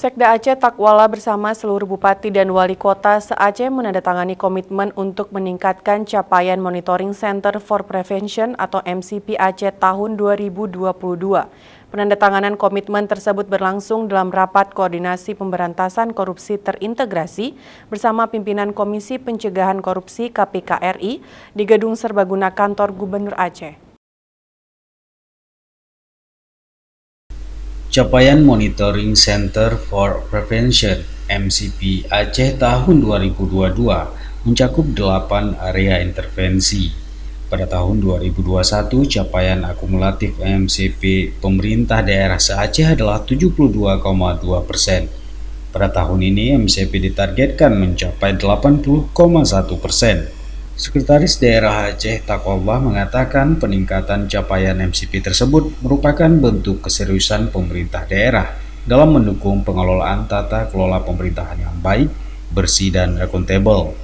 Sekda Aceh Takwala bersama seluruh bupati dan wali kota se-Aceh menandatangani komitmen untuk meningkatkan capaian Monitoring Center for Prevention atau MCP Aceh tahun 2022. Penandatanganan komitmen tersebut berlangsung dalam rapat koordinasi pemberantasan korupsi terintegrasi bersama pimpinan Komisi Pencegahan Korupsi KPK RI di Gedung Serbaguna Kantor Gubernur Aceh. Capaian Monitoring Center for Prevention (MCP) Aceh tahun 2022 mencakup 8 area intervensi. Pada tahun 2021, capaian akumulatif MCP pemerintah daerah se-Aceh adalah 72,2%. Pada tahun ini, MCP ditargetkan mencapai 80,1%. Sekretaris Daerah Aceh Takwala mengatakan peningkatan capaian MCP tersebut merupakan bentuk keseriusan pemerintah daerah dalam mendukung pengelolaan tata kelola pemerintahan yang baik, bersih, dan akuntabel.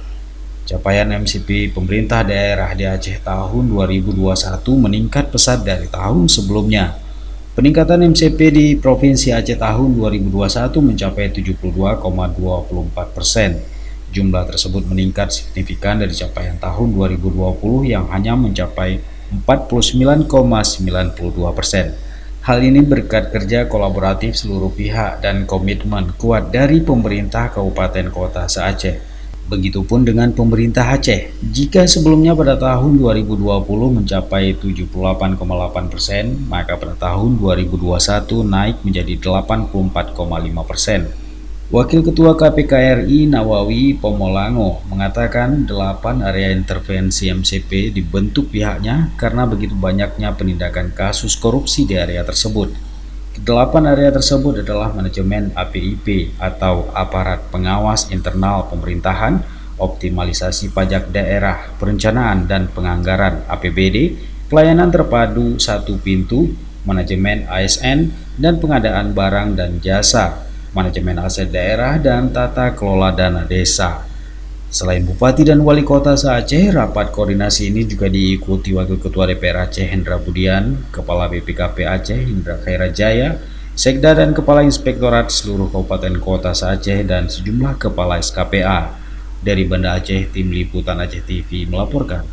Capaian MCP pemerintah daerah di Aceh tahun 2021 meningkat pesat dari tahun sebelumnya. Peningkatan MCP di Provinsi Aceh tahun 2021 mencapai 72,24%. Jumlah tersebut meningkat signifikan dari capaian tahun 2020 yang hanya mencapai 49,92%. Hal ini berkat kerja kolaboratif seluruh pihak dan komitmen kuat dari pemerintah Kabupaten Kota se-Aceh. Begitupun dengan pemerintah Aceh. Jika sebelumnya pada tahun 2020 mencapai 78,8%, maka pada tahun 2021 naik menjadi 84,5%. Wakil Ketua KPK RI Nawawi Pomolango mengatakan 8 area intervensi MCP dibentuk pihaknya karena begitu banyaknya penindakan kasus korupsi di area tersebut. 8 area tersebut adalah manajemen APIP atau aparat pengawas internal pemerintahan, optimalisasi pajak daerah, perencanaan dan penganggaran APBD, pelayanan terpadu satu pintu, manajemen ASN, dan pengadaan barang dan jasa, manajemen aset daerah, dan tata kelola dana desa. Selain Bupati dan Wali Kota se-Aceh, rapat koordinasi ini juga diikuti Wakil Ketua DPR Aceh Hendra Budian, Kepala BPKP Aceh Indra Khairajaya, Sekda dan Kepala Inspektorat seluruh Kabupaten Kota se-Aceh dan sejumlah Kepala SKPA. Dari Banda Aceh, Tim Liputan Aceh TV melaporkan.